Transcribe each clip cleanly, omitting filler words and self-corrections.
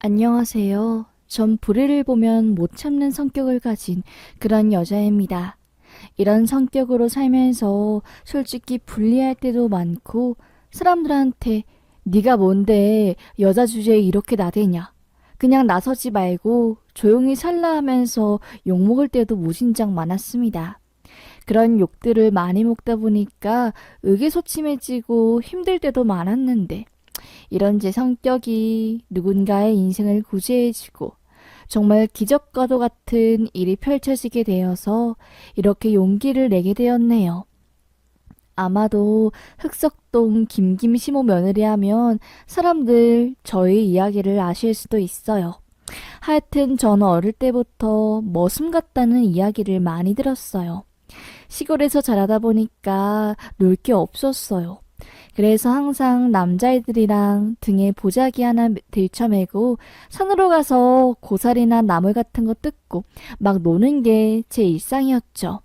안녕하세요. 전 불의를 보면 못 참는 성격을 가진 그런 여자입니다. 이런 성격으로 살면서 솔직히 불리할 때도 많고 사람들한테 네가 뭔데 여자 주제에 이렇게 나대냐. 그냥 나서지 말고 조용히 살라 하면서 욕먹을 때도 무진장 많았습니다. 그런 욕들을 많이 먹다 보니까 의기소침해지고 힘들 때도 많았는데 이런 제 성격이 누군가의 인생을 구제해주고 정말 기적과도 같은 일이 펼쳐지게 되어서 이렇게 용기를 내게 되었네요. 아마도 흑석동 김김시모 며느리 하면 사람들 저희 이야기를 아실 수도 있어요. 하여튼 저는 어릴 때부터 머슴 같다는 이야기를 많이 들었어요. 시골에서 자라다 보니까 놀 게 없었어요. 그래서 항상 남자애들이랑 등에 보자기 하나 들쳐매고 산으로 가서 고사리나 나물 같은 거 뜯고 막 노는 게 제 일상이었죠.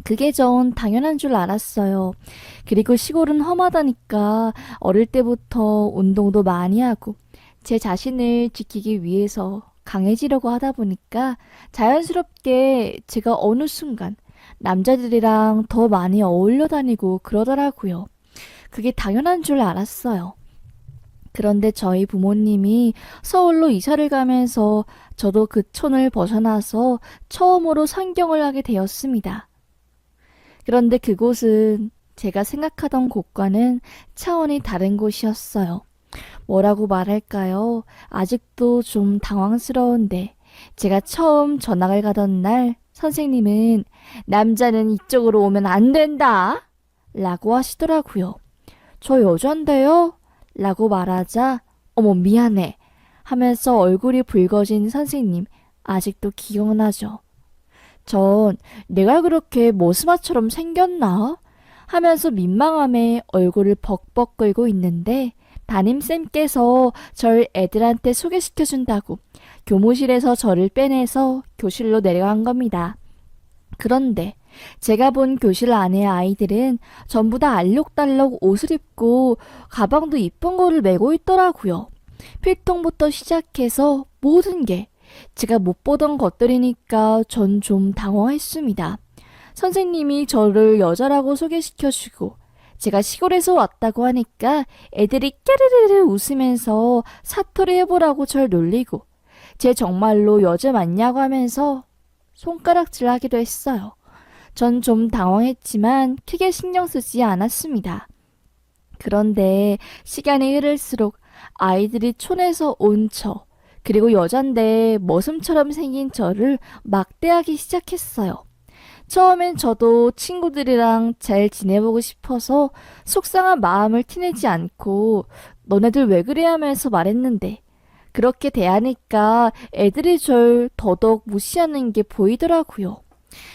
그게 전 당연한 줄 알았어요. 그리고 시골은 험하다니까 어릴 때부터 운동도 많이 하고 제 자신을 지키기 위해서 강해지려고 하다 보니까 자연스럽게 제가 어느 순간 남자들이랑 더 많이 어울려 다니고 그러더라고요. 그게 당연한 줄 알았어요. 그런데 저희 부모님이 서울로 이사를 가면서 저도 그 촌을 벗어나서 처음으로 상경을 하게 되었습니다. 그런데 그곳은 제가 생각하던 곳과는 차원이 다른 곳이었어요. 뭐라고 말할까요? 아직도 좀 당황스러운데 제가 처음 전학을 가던 날 선생님은 남자는 이쪽으로 오면 안 된다 라고 하시더라고요. 저 여잔데요? 라고 말하자 어머 미안해 하면서 얼굴이 붉어진 선생님 아직도 기억나죠? 전 내가 그렇게 모스마처럼 생겼나? 하면서 민망함에 얼굴을 벅벅 끓고 있는데 담임쌤께서 절 애들한테 소개시켜준다고 교무실에서 저를 빼내서 교실로 내려간 겁니다. 그런데 제가 본 교실 안의 아이들은 전부 다 알록달록 옷을 입고 가방도 이쁜 거를 메고 있더라고요. 필통부터 시작해서 모든 게 제가 못 보던 것들이니까 전 좀 당황했습니다. 선생님이 저를 여자라고 소개시켜주고 제가 시골에서 왔다고 하니까 애들이 깨르르르 웃으면서 사투리 해보라고 절 놀리고 제 정말로 여자 맞냐고 하면서 손가락질 하기도 했어요. 전 좀 당황했지만 크게 신경 쓰지 않았습니다. 그런데 시간이 흐를수록 아이들이 촌에서 온 그리고 여잔데 머슴처럼 생긴 저를 막대하기 시작했어요. 처음엔 저도 친구들이랑 잘 지내보고 싶어서 속상한 마음을 티내지 않고 너네들 왜 그래 하면서 말했는데 그렇게 대하니까 애들이 절 더더욱 무시하는 게 보이더라고요.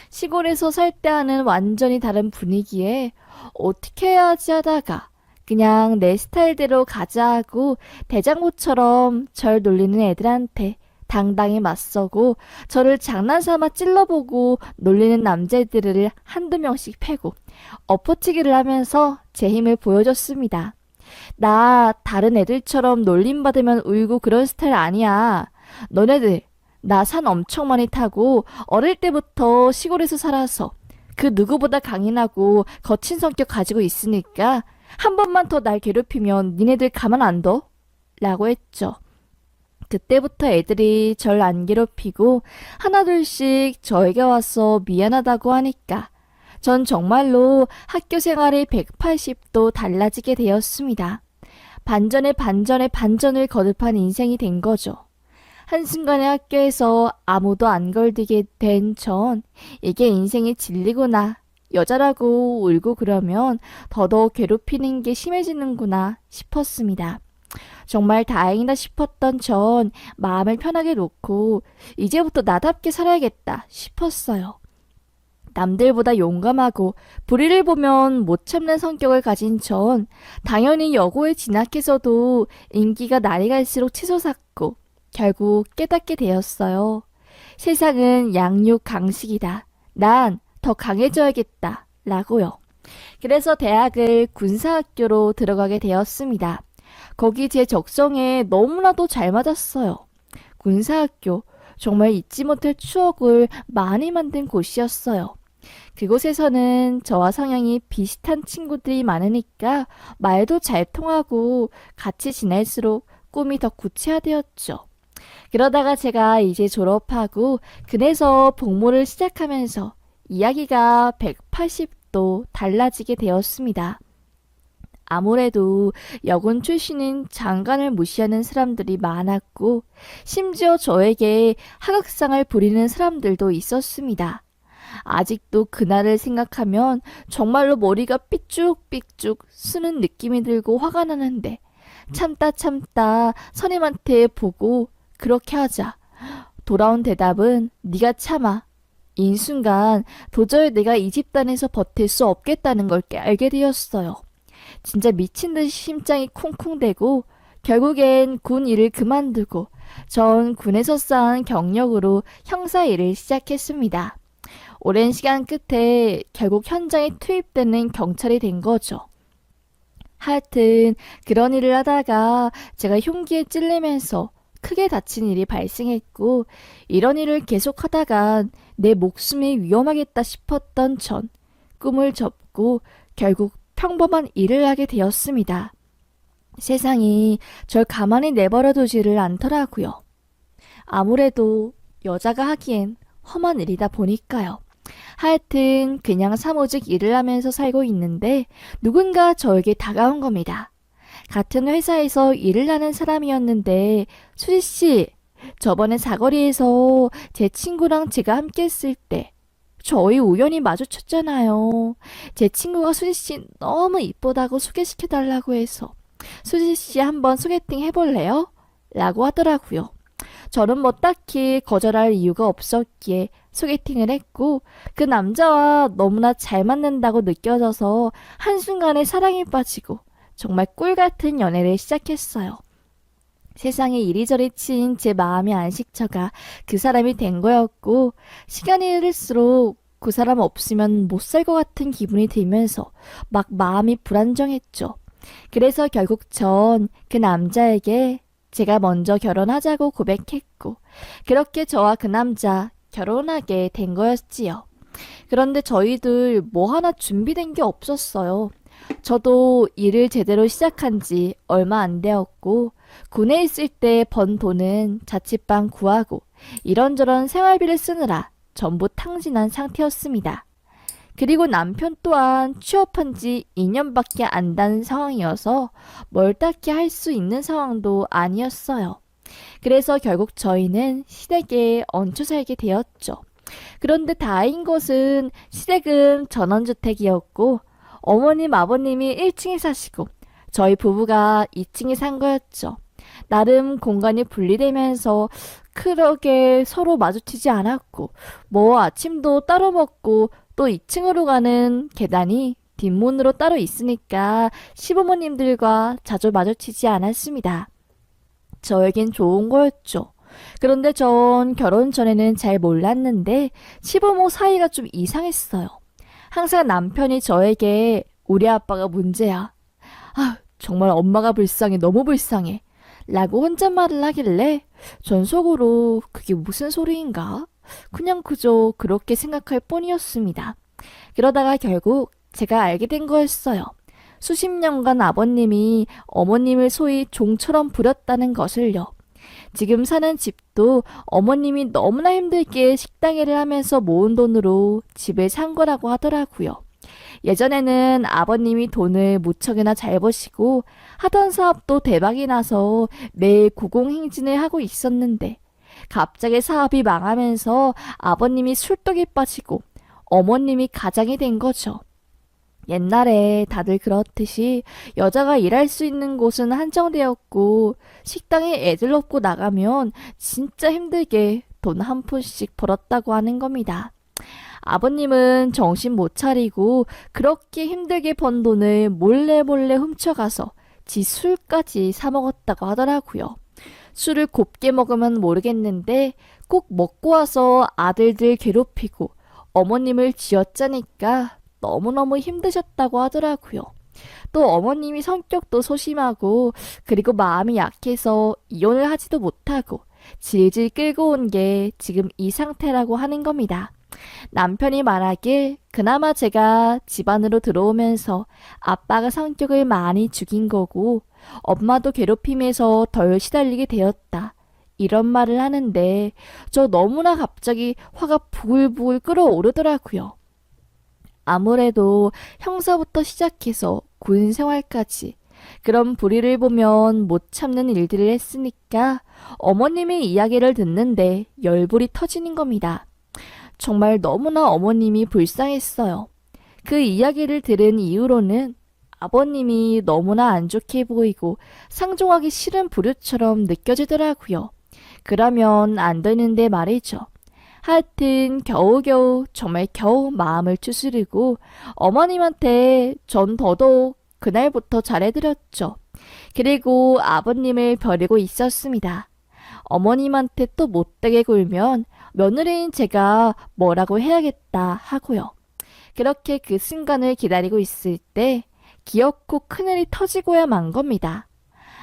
시골에서 살 때와는 완전히 다른 분위기에 어떻게 해야지 하다가 그냥 내 스타일대로 가자 하고 대장부처럼 절 놀리는 애들한테 당당히 맞서고 저를 장난삼아 찔러보고 놀리는 남자애들을 한두 명씩 패고 엎어치기를 하면서 제 힘을 보여줬습니다. 나 다른 애들처럼 놀림받으면 울고 그런 스타일 아니야. 너네들 나 산 엄청 많이 타고 어릴 때부터 시골에서 살아서 그 누구보다 강인하고 거친 성격 가지고 있으니까 한 번만 더 날 괴롭히면 니네들 가만 안 둬? 라고 했죠. 그때부터 애들이 절 안 괴롭히고 하나둘씩 저에게 와서 미안하다고 하니까 전 정말로 학교 생활이 180도 달라지게 되었습니다. 반전에 반전에 반전을 거듭한 인생이 된 거죠. 한순간에 학교에서 아무도 안 걸리게 된 전 이게 인생의 진리구나. 여자라고 울고 그러면 더더욱 괴롭히는 게 심해지는구나 싶었습니다. 정말 다행이다 싶었던 전 마음을 편하게 놓고 이제부터 나답게 살아야겠다 싶었어요. 남들보다 용감하고 불의를 보면 못 참는 성격을 가진 전 당연히 여고에 진학해서도 인기가 날이 갈수록 치솟았고 결국 깨닫게 되었어요. 세상은 양육 강식이다. 난 더 강해져야겠다. 라고요. 그래서 대학을 군사학교로 들어가게 되었습니다. 거기 제 적성에 너무나도 잘 맞았어요. 군사학교, 정말 잊지 못할 추억을 많이 만든 곳이었어요. 그곳에서는 저와 성향이 비슷한 친구들이 많으니까 말도 잘 통하고 같이 지낼수록 꿈이 더 구체화되었죠. 그러다가 제가 이제 졸업하고 군에서 복무를 시작하면서 이야기가 180도 달라지게 되었습니다. 아무래도 여군 출신인 장관을 무시하는 사람들이 많았고 심지어 저에게 하극상을 부리는 사람들도 있었습니다. 아직도 그날을 생각하면 정말로 머리가 삐쭉삐쭉 쓰는 느낌이 들고 화가 나는데 참다 선임한테 보고 그렇게 하자. 돌아온 대답은 네가 참아. 이 순간 도저히 내가 이 집단에서 버틸 수 없겠다는 걸 알게 되었어요. 진짜 미친 듯이 심장이 쿵쿵대고 결국엔 군 일을 그만두고 전 군에서 쌓은 경력으로 형사 일을 시작했습니다. 오랜 시간 끝에 결국 현장에 투입되는 경찰이 된 거죠. 하여튼 그런 일을 하다가 제가 흉기에 찔리면서 크게 다친 일이 발생했고 이런 일을 계속하다가 내 목숨이 위험하겠다 싶었던 전 꿈을 접고 결국 평범한 일을 하게 되었습니다. 세상이 절 가만히 내버려 두지를 않더라고요. 아무래도 여자가 하기엔 험한 일이다 보니까요. 하여튼 그냥 사무직 일을 하면서 살고 있는데 누군가 저에게 다가온 겁니다. 같은 회사에서 일을 하는 사람이었는데 수지씨, 저번에 사거리에서 제 친구랑 제가 함께 했을 때 저희 우연히 마주쳤잖아요. 제 친구가 수지씨 너무 이쁘다고 소개시켜달라고 해서 수지씨 한번 소개팅 해볼래요? 라고 하더라고요. 저는 뭐 딱히 거절할 이유가 없었기에 소개팅을 했고 그 남자와 너무나 잘 맞는다고 느껴져서 한순간에 사랑에 빠지고 정말 꿀같은 연애를 시작했어요. 세상에 이리저리 치인 제 마음의 안식처가 그 사람이 된 거였고 시간이 흐를수록 그 사람 없으면 못 살 것 같은 기분이 들면서 막 마음이 불안정했죠. 그래서 결국 전 그 남자에게 제가 먼저 결혼하자고 고백했고 그렇게 저와 그 남자 결혼하게 된 거였지요. 그런데 저희들 뭐 하나 준비된 게 없었어요. 저도 일을 제대로 시작한 지 얼마 안 되었고 군에 있을 때 번 돈은 자취방 구하고 이런저런 생활비를 쓰느라 전부 탕진한 상태였습니다. 그리고 남편 또한 취업한 지 2년밖에 안 된 상황이어서 뭘 딱히 할 수 있는 상황도 아니었어요. 그래서 결국 저희는 시댁에 얹혀 살게 되었죠. 그런데 다행인 것은 시댁은 전원주택이었고 어머님 아버님이 1층에 사시고 저희 부부가 2층에 산 거였죠. 나름 공간이 분리되면서 그렇게 서로 마주치지 않았고 뭐 아침도 따로 먹고 또 2층으로 가는 계단이 뒷문으로 따로 있으니까 시부모님들과 자주 마주치지 않았습니다. 저에겐 좋은 거였죠. 그런데 전 결혼 전에는 잘 몰랐는데 시부모 사이가 좀 이상했어요. 항상 남편이 저에게 우리 아빠가 문제야. 아, 정말 엄마가 불쌍해, 너무 불쌍해. 라고 혼잣말을 하길래 전 속으로 그게 무슨 소리인가? 그냥 그저 그렇게 생각할 뿐이었습니다. 그러다가 결국 제가 알게 된 거였어요. 수십 년간 아버님이 어머님을 소위 종처럼 부렸다는 것을요. 지금 사는 집도 어머님이 너무나 힘들게 식당 일을 하면서 모은 돈으로 집을 산 거라고 하더라고요. 예전에는 아버님이 돈을 무척이나 잘 버시고 하던 사업도 대박이 나서 매일 고공행진을 하고 있었는데 갑자기 사업이 망하면서 아버님이 술독에 빠지고 어머님이 가장이 된 거죠. 옛날에 다들 그렇듯이 여자가 일할 수 있는 곳은 한정되었고 식당에 애들 업고 나가면 진짜 힘들게 돈 한 푼씩 벌었다고 하는 겁니다. 아버님은 정신 못 차리고 그렇게 힘들게 번 돈을 몰래 훔쳐가서 지 술까지 사 먹었다고 하더라고요. 술을 곱게 먹으면 모르겠는데 꼭 먹고 와서 아들들 괴롭히고 어머님을 쥐어짜니까 너무너무 힘드셨다고 하더라고요. 또 어머님이 성격도 소심하고 그리고 마음이 약해서 이혼을 하지도 못하고 질질 끌고 온 게 지금 이 상태라고 하는 겁니다. 남편이 말하길 그나마 제가 집안으로 들어오면서 아빠가 성격을 많이 죽인 거고 엄마도 괴롭힘에서 덜 시달리게 되었다. 이런 말을 하는데 저 너무나 갑자기 화가 부글부글 끓어오르더라고요. 아무래도 형사부터 시작해서 군 생활까지 그런 불의를 보면 못 참는 일들을 했으니까 어머님의 이야기를 듣는데 열불이 터지는 겁니다. 정말 너무나 어머님이 불쌍했어요. 그 이야기를 들은 이후로는 아버님이 너무나 안 좋게 보이고 상종하기 싫은 부류처럼 느껴지더라고요. 그러면 안 되는데 말이죠. 하여튼 겨우겨우 정말 겨우 마음을 추스르고 어머님한테 전 더더욱 그날부터 잘해드렸죠. 그리고 아버님을 버리고 있었습니다. 어머님한테 또 못되게 굴면 며느리인 제가 뭐라고 해야겠다 하고요. 그렇게 그 순간을 기다리고 있을 때 기어코 큰일이 터지고야 만 겁니다.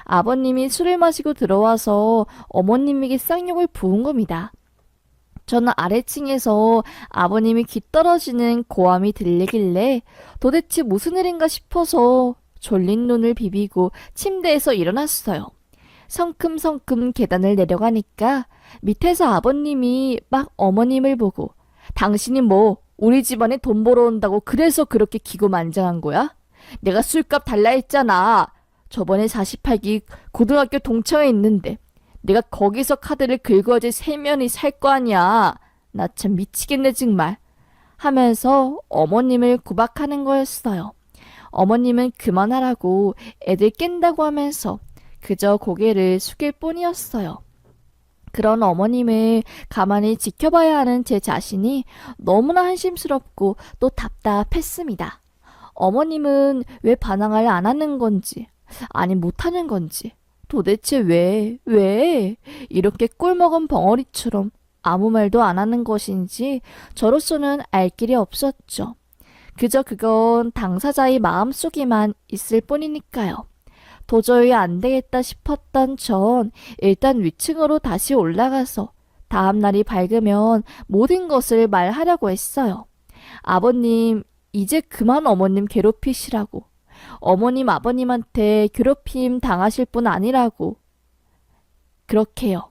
아버님이 술을 마시고 들어와서 어머님에게 쌍욕을 부은 겁니다. 저는 아래층에서 아버님이 귀 떨어지는 고함이 들리길래 도대체 무슨 일인가 싶어서 졸린 눈을 비비고 침대에서 일어났어요. 성큼성큼 계단을 내려가니까 밑에서 아버님이 막 어머님을 보고 당신이 뭐 우리 집안에 돈 벌어온다고 그래서 그렇게 기고만장한 거야? 내가 술값 달라 했잖아. 저번에 48기 고등학교 동창회 있는데 내가 거기서 카드를 긁어야지 세면이 살 거 아니야. 나 참 미치겠네 정말. 하면서 어머님을 구박하는 거였어요. 어머님은 그만하라고 애들 깬다고 하면서 그저 고개를 숙일 뿐이었어요. 그런 어머님을 가만히 지켜봐야 하는 제 자신이 너무나 한심스럽고 또 답답했습니다. 어머님은 왜 반항을 안 하는 건지, 아니 못하는 건지, 도대체 왜 이렇게 꿀먹은 벙어리처럼 아무 말도 안 하는 것인지 저로서는 알 길이 없었죠. 그저 그건 당사자의 마음속에만 있을 뿐이니까요. 도저히 안 되겠다 싶었던 전 일단 위층으로 다시 올라가서 다음날이 밝으면 모든 것을 말하려고 했어요. 아버님, 이제 그만 어머님 괴롭히시라고. 어머님 아버님한테 괴롭힘 당하실 분 아니라고. 그렇게요.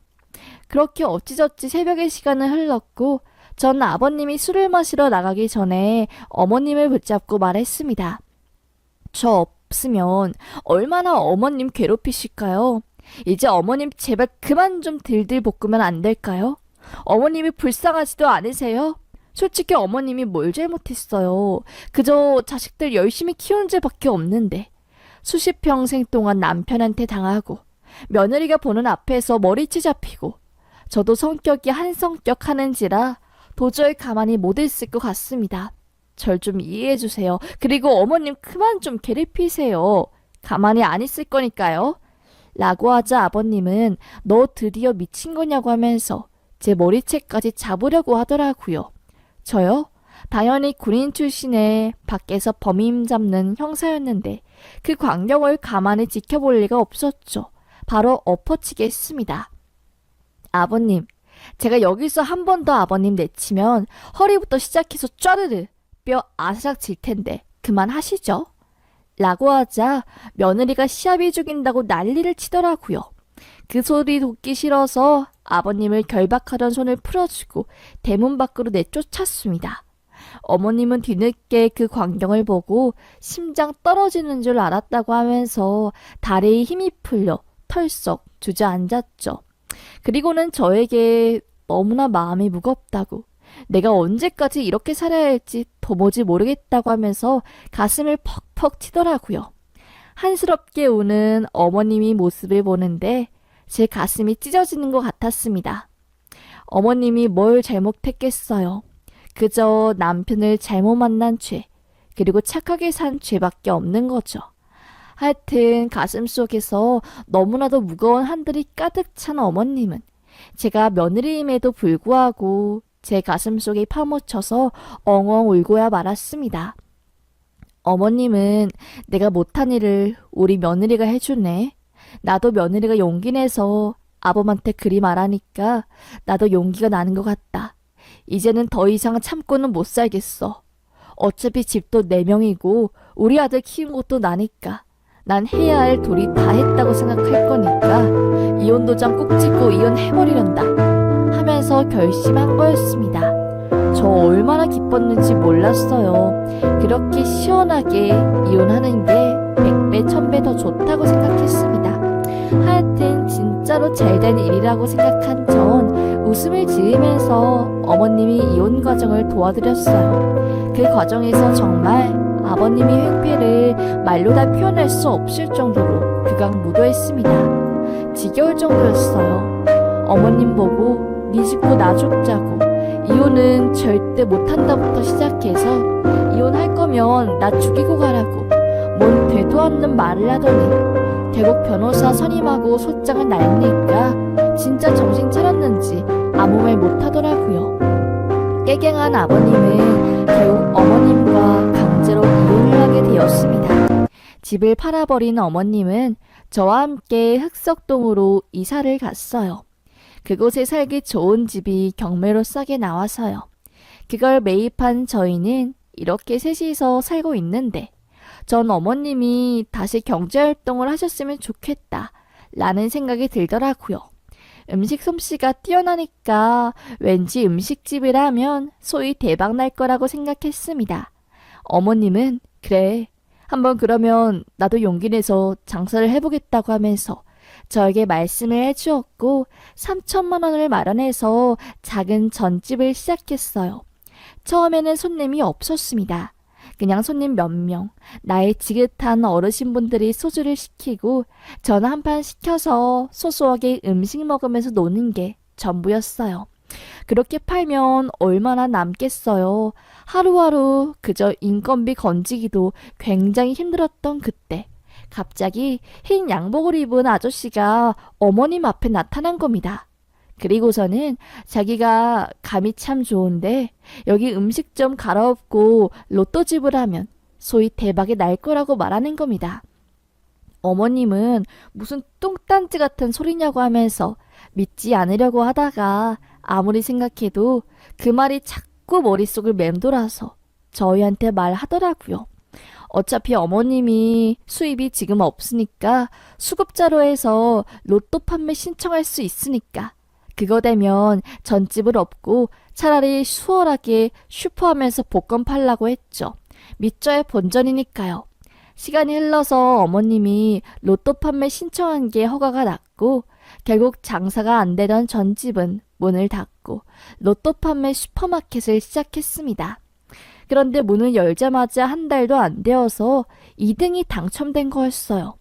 그렇게 어찌저찌 새벽의 시간은 흘렀고 전 아버님이 술을 마시러 나가기 전에 어머님을 붙잡고 말했습니다. 저 없으면 얼마나 어머님 괴롭히실까요? 이제 어머님 제발 그만 좀 들들 볶으면 안 될까요? 어머님이 불쌍하지도 않으세요? 솔직히 어머님이 뭘 잘못했어요. 그저 자식들 열심히 키운 죄밖에 없는데 수십 평생 동안 남편한테 당하고 며느리가 보는 앞에서 머리채 잡히고 저도 성격이 한 성격 하는지라 도저히 가만히 못 있을 것 같습니다. 절 좀 이해해 주세요. 그리고 어머님 그만 좀 괴롭히세요. 가만히 안 있을 거니까요. 라고 하자 아버님은 너 드디어 미친 거냐고 하면서 제 머리채까지 잡으려고 하더라고요. 저요? 당연히 군인 출신의 밖에서 범인 잡는 형사였는데 그 광경을 가만히 지켜볼 리가 없었죠. 바로 엎어치게 했습니다. 아버님, 제가 여기서 한 번 더 아버님 내치면 허리부터 시작해서 쫘르르 뼈 아삭 질 텐데 그만하시죠. 라고 하자 며느리가 시합이 죽인다고 난리를 치더라고요. 그 소리 듣기 싫어서 아버님을 결박하던 손을 풀어주고 대문 밖으로 내쫓았습니다. 어머님은 뒤늦게 그 광경을 보고 심장 떨어지는 줄 알았다고 하면서 다리에 힘이 풀려 털썩 주저앉았죠. 그리고는 저에게 너무나 마음이 무겁다고 내가 언제까지 이렇게 살아야 할지 도무지 모르겠다고 하면서 가슴을 퍽퍽 치더라고요. 한스럽게 우는 어머님이 모습을 보는데 제 가슴이 찢어지는 것 같았습니다. 어머님이 뭘 잘못했겠어요. 그저 남편을 잘못 만난 죄, 그리고 착하게 산 죄밖에 없는 거죠. 하여튼 가슴속에서 너무나도 무거운 한들이 가득 찬 어머님은 제가 며느리임에도 불구하고 제 가슴속에 파묻혀서 엉엉 울고야 말았습니다. 어머님은 내가 못한 일을 우리 며느리가 해주네. 나도 며느리가 용기 내서 아범한테 그리 말하니까 나도 용기가 나는 것 같다. 이제는 더 이상 참고는 못 살겠어. 어차피 집도 4명이고 우리 아들 키운 것도 나니까 난 해야 할 도리 다 했다고 생각할 거니까 이혼 도장 꼭 찍고 이혼해버리란다 하면서 결심한 거였습니다. 저 얼마나 기뻤는지 몰랐어요. 그렇게 시원하게 이혼하는 게 100배, 1000배 더 좋다고 생각했습니다. 하여튼 진짜로 잘된 일이라고 생각한 전 웃음을 지으면서 어머님이 이혼 과정을 도와드렸어요. 그 과정에서 정말 아버님의 행패를 말로 다 표현할 수 없을 정도로 극악무도했습니다. 지겨울 정도였어요. 어머님 보고 네 죽고 나 죽자고 이혼은 절대 못한다부터 시작해서 이혼할 거면 나 죽이고 가라고 뭔 되도 않는 말을 하더니 결국 변호사 선임하고 소장을 날리니까 진짜 정신 차렸는지 아무 말 못하더라고요. 깨갱한 아버님은 결국 어머님과 강제로 이혼을 하게 되었습니다. 집을 팔아버린 어머님은 저와 함께 흑석동으로 이사를 갔어요. 그곳에 살기 좋은 집이 경매로 싸게 나와서요. 그걸 매입한 저희는 이렇게 셋이서 살고 있는데 전 어머님이 다시 경제활동을 하셨으면 좋겠다 라는 생각이 들더라고요. 음식 솜씨가 뛰어나니까 왠지 음식집이라면 소위 대박 날 거라고 생각했습니다. 어머님은 그래 한번 그러면 나도 용기 내서 장사를 해보겠다고 하면서 저에게 말씀을 해주었고 3천만 원을 마련해서 작은 전집을 시작했어요. 처음에는 손님이 없었습니다. 그냥 손님 몇 명, 나이 지긋한 어르신분들이 소주를 시키고 저는 한 판 시켜서 소소하게 음식 먹으면서 노는 게 전부였어요. 그렇게 팔면 얼마나 남겠어요. 하루하루 그저 인건비 건지기도 굉장히 힘들었던 그때 갑자기 흰 양복을 입은 아저씨가 어머님 앞에 나타난 겁니다. 그리고서는 자기가 감이 참 좋은데 여기 음식 좀 갈아엎고 로또집을 하면 소위 대박이 날 거라고 말하는 겁니다. 어머님은 무슨 뚱딴지 같은 소리냐고 하면서 믿지 않으려고 하다가 아무리 생각해도 그 말이 자꾸 머릿속을 맴돌아서 저희한테 말하더라고요. 어차피 어머님이 수입이 지금 없으니까 수급자로 해서 로또 판매 신청할 수 있으니까 그거 되면 전집을 업고 차라리 수월하게 슈퍼하면서 복권 팔라고 했죠. 밑져야 본전이니까요. 시간이 흘러서 어머님이 로또 판매 신청한 게 허가가 났고 결국 장사가 안 되던 전집은 문을 닫고 로또 판매 슈퍼마켓을 시작했습니다. 그런데 문을 열자마자 한 달도 안 되어서 2등이 당첨된 거였어요.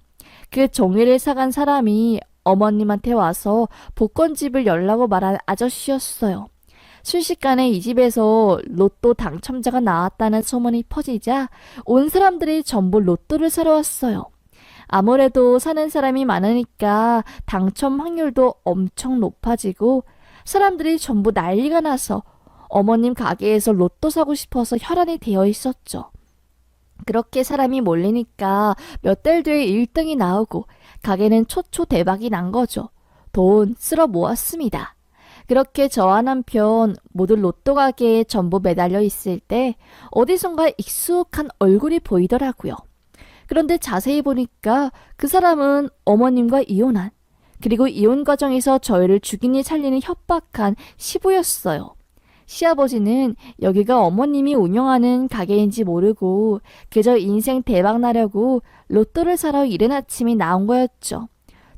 그 종이를 사간 사람이 어머님한테 와서 복권집을 열라고 말한 아저씨였어요. 순식간에 이 집에서 로또 당첨자가 나왔다는 소문이 퍼지자 온 사람들이 전부 로또를 사러 왔어요. 아무래도 사는 사람이 많으니까 당첨 확률도 엄청 높아지고 사람들이 전부 난리가 나서 어머님 가게에서 로또 사고 싶어서 혈안이 되어 있었죠. 그렇게 사람이 몰리니까 몇 달 뒤에 1등이 나오고 가게는 초초대박이 난 거죠. 돈 쓸어 모았습니다. 그렇게 저와 남편 모두 로또 가게에 전부 매달려 있을 때 어디선가 익숙한 얼굴이 보이더라고요. 그런데 자세히 보니까 그 사람은 어머님과 이혼한, 그리고 이혼 과정에서 저희를 죽이니 살리니 협박한 시부였어요. 시아버지는 여기가 어머님이 운영하는 가게인지 모르고 그저 인생 대박 나려고 로또를 사러 이른 아침이 나온 거였죠.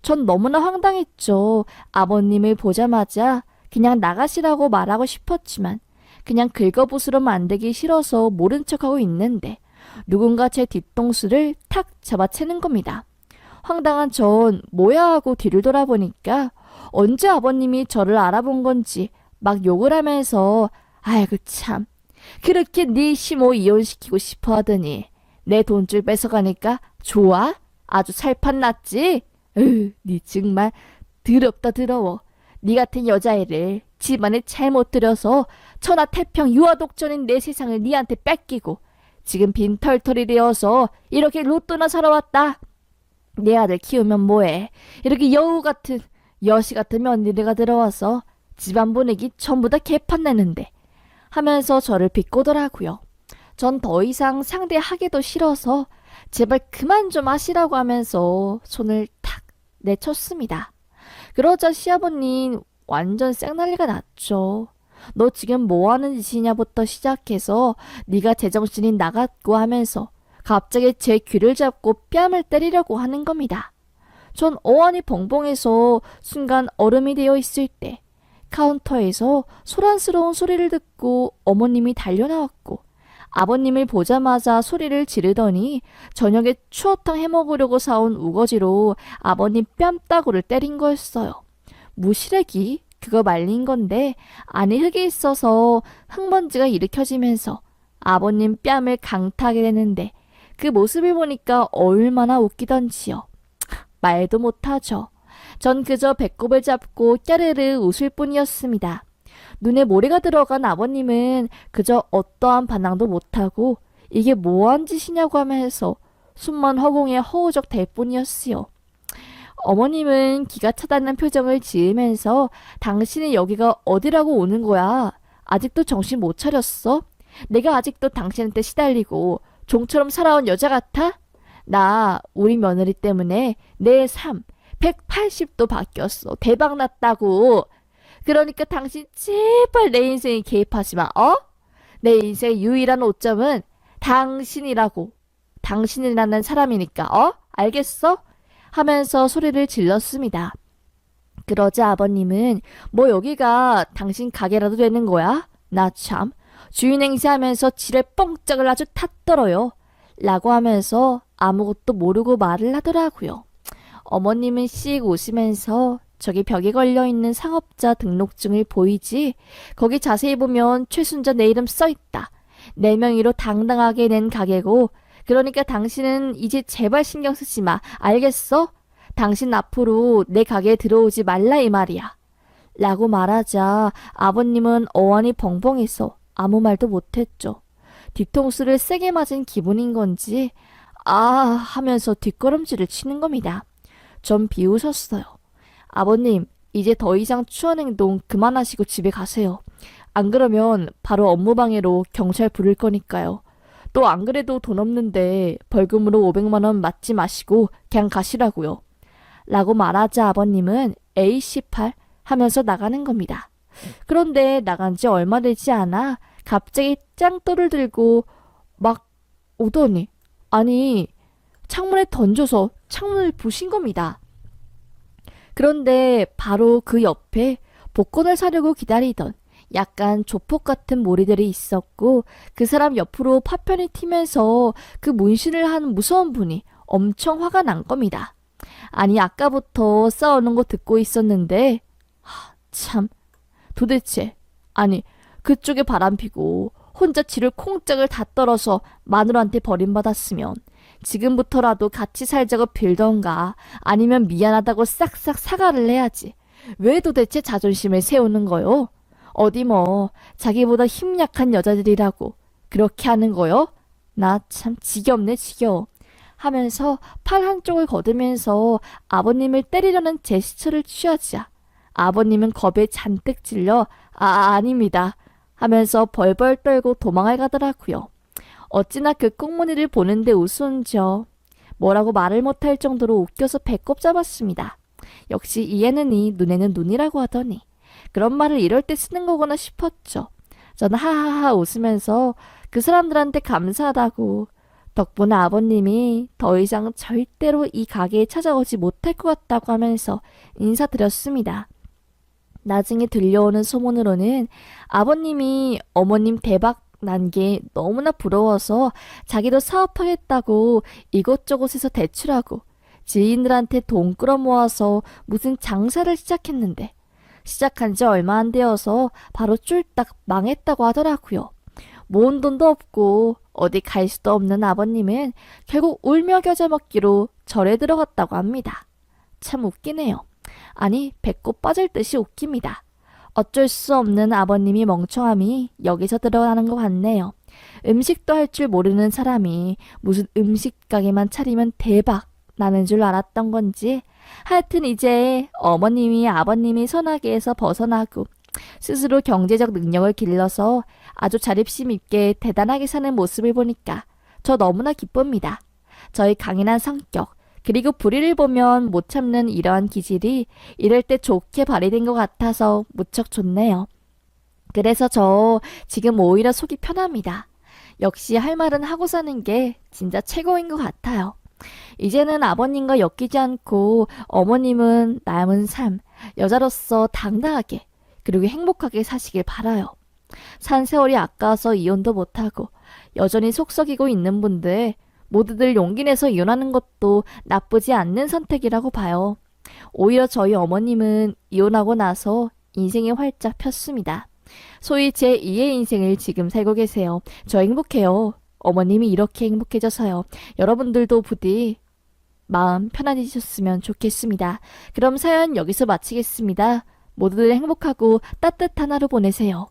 전 너무나 황당했죠. 아버님을 보자마자 그냥 나가시라고 말하고 싶었지만 그냥 긁어부스러 만들기 싫어서 모른 척하고 있는데 누군가 제 뒤통수를 탁 잡아채는 겁니다. 황당한 전 뭐야 하고 뒤를 돌아보니까 언제 아버님이 저를 알아본 건지 막 욕을 하면서 아이고 참 그렇게 네 시모 이혼시키고 싶어 하더니 내 돈줄 뺏어가니까 좋아? 아주 살판 났지? 네 정말 더럽다 더러워. 네 같은 여자애를 집안에 잘못 들여서 천하태평 유아독전인 내 세상을 네한테 뺏기고 지금 빈털털이 되어서 이렇게 로또나 사러 왔다. 내 아들 키우면 뭐해. 이렇게 여우 같은 여시 같은 며느리가 들어와서 집안 보내기 전부 다 개판 내는데 하면서 저를 비꼬더라고요. 전 더 이상 상대하기도 싫어서 제발 그만 좀 하시라고 하면서 손을 탁 내쳤습니다. 그러자 시아버님 완전 쌩난리가 났죠. 너 지금 뭐 하는 짓이냐부터 시작해서 네가 제정신이 나갔고 하면서 갑자기 제 귀를 잡고 뺨을 때리려고 하는 겁니다. 전 어안이 벙벙해서 순간 얼음이 되어 있을 때 카운터에서 소란스러운 소리를 듣고 어머님이 달려나왔고 아버님을 보자마자 소리를 지르더니 저녁에 추어탕 해먹으려고 사온 우거지로 아버님 뺨따구를 때린 거였어요. 무시래기? 그거 말린 건데 안에 흙이 있어서 흙먼지가 일으켜지면서 아버님 뺨을 강타하게 되는데 그 모습을 보니까 얼마나 웃기던지요. 말도 못하죠. 전 그저 배꼽을 잡고 깨르르 웃을 뿐이었습니다. 눈에 모래가 들어간 아버님은 그저 어떠한 반항도 못하고 이게 뭐한 짓이냐고 하면서 숨만 허공에 허우적 댈 뿐이었지요. 어머님은 기가 차다는 표정을 지으면서 당신이 여기가 어디라고 오는 거야? 아직도 정신 못 차렸어? 내가 아직도 당신한테 시달리고 종처럼 살아온 여자 같아? 나 우리 며느리 때문에 내 삶 180도 바뀌었어. 대박 났다고. 그러니까 당신 제발 내 인생에 개입하지 마. 내 인생의 유일한 오점은 당신이라고. 당신이라는 사람이니까. 알겠어? 하면서 소리를 질렀습니다. 그러자 아버님은 뭐 여기가 당신 가게라도 되는 거야? 나 참 주인 행세하면서 지레 뻥짝을 아주 탔더러요. 라고 하면서 아무것도 모르고 말을 하더라고요. 어머님은 씩 웃으면서 저기 벽에 걸려있는 상업자 등록증을 보이지? 거기 자세히 보면 최순자 내 이름 써있다. 내 명의로 당당하게 낸 가게고 그러니까 당신은 이제 제발 신경 쓰지 마. 알겠어? 당신 앞으로 내 가게에 들어오지 말라 이 말이야. 라고 말하자 아버님은 어안이 벙벙해서 아무 말도 못했죠. 뒤통수를 세게 맞은 기분인 건지 하면서 뒷걸음질을 치는 겁니다. 전 비웃었어요. 아버님, 이제 더 이상 추한 행동 그만하시고 집에 가세요. 안 그러면 바로 업무방해로 경찰 부를 거니까요. 또 안 그래도 돈 없는데 벌금으로 500만 원 맞지 마시고 그냥 가시라고요. 라고 말하자 아버님은 A18 하면서 나가는 겁니다. 그런데 나간 지 얼마 되지 않아 갑자기 짱돌을 들고 막 오더니 아니 창문에 던져서 창문을 부신 겁니다. 그런데 바로 그 옆에 복권을 사려고 기다리던 약간 조폭 같은 모리들이 있었고 그 사람 옆으로 파편이 튀면서 그 문신을 한 무서운 분이 엄청 화가 난 겁니다. 아니 아까부터 싸우는 거 듣고 있었는데 참 도대체 아니 그쪽에 바람피고 혼자 지를 콩짝을 다 떨어서 마누라한테 버림받았으면 지금부터라도 같이 살자고 빌던가 아니면 미안하다고 싹싹 사과를 해야지. 왜 도대체 자존심을 세우는 거요? 어디 뭐 자기보다 힘 약한 여자들이라고 그렇게 하는 거요? 나 참 지겹네 지겨워. 하면서 팔 한쪽을 걷으면서 아버님을 때리려는 제스처를 취하자 아버님은 겁에 잔뜩 질려 아닙니다 하면서 벌벌 떨고 도망을 가더라고요. 어찌나 그 꽁무니를 보는데 우스운지요. 뭐라고 말을 못할 정도로 웃겨서 배꼽 잡았습니다. 역시 이에는 이 눈에는 눈이라고 하더니 그런 말을 이럴 때 쓰는 거구나 싶었죠. 저는 하하하 웃으면서 그 사람들한테 감사하다고 덕분에 아버님이 더 이상 절대로 이 가게에 찾아오지 못할 것 같다고 하면서 인사드렸습니다. 나중에 들려오는 소문으로는 아버님이 어머님 대박 난 게 너무나 부러워서 자기도 사업하겠다고 이곳저곳에서 대출하고 지인들한테 돈 끌어모아서 무슨 장사를 시작했는데 시작한 지 얼마 안 되어서 바로 쫄딱 망했다고 하더라고요. 모은 돈도 없고 어디 갈 수도 없는 아버님은 결국 울며 겨자 먹기로 절에 들어갔다고 합니다. 참 웃기네요. 아니 배꼽 빠질 듯이 웃깁니다. 어쩔 수 없는 아버님이 멍청함이 여기서 드러나는 것 같네요. 음식도 할 줄 모르는 사람이 무슨 음식 가게만 차리면 대박 나는 줄 알았던 건지 하여튼 이제 어머님이 아버님이 선하게에서 벗어나고 스스로 경제적 능력을 길러서 아주 자립심 있게 대단하게 사는 모습을 보니까 저 너무나 기쁩니다. 저의 강인한 성격 그리고 불의를 보면 못 참는 이러한 기질이 이럴 때 좋게 발휘된 것 같아서 무척 좋네요. 그래서 저 지금 오히려 속이 편합니다. 역시 할 말은 하고 사는 게 진짜 최고인 것 같아요. 이제는 아버님과 엮이지 않고 어머님은 남은 삶, 여자로서 당당하게 그리고 행복하게 사시길 바라요. 산 세월이 아까워서 이혼도 못하고 여전히 속 썩이고 있는 분들 모두들 용기 내서 이혼하는 것도 나쁘지 않는 선택이라고 봐요. 오히려 저희 어머님은 이혼하고 나서 인생이 활짝 폈습니다. 소위 제2의 인생을 지금 살고 계세요. 저 행복해요. 어머님이 이렇게 행복해져서요. 여러분들도 부디 마음 편안해지셨으면 좋겠습니다. 그럼 사연 여기서 마치겠습니다. 모두들 행복하고 따뜻한 하루 보내세요.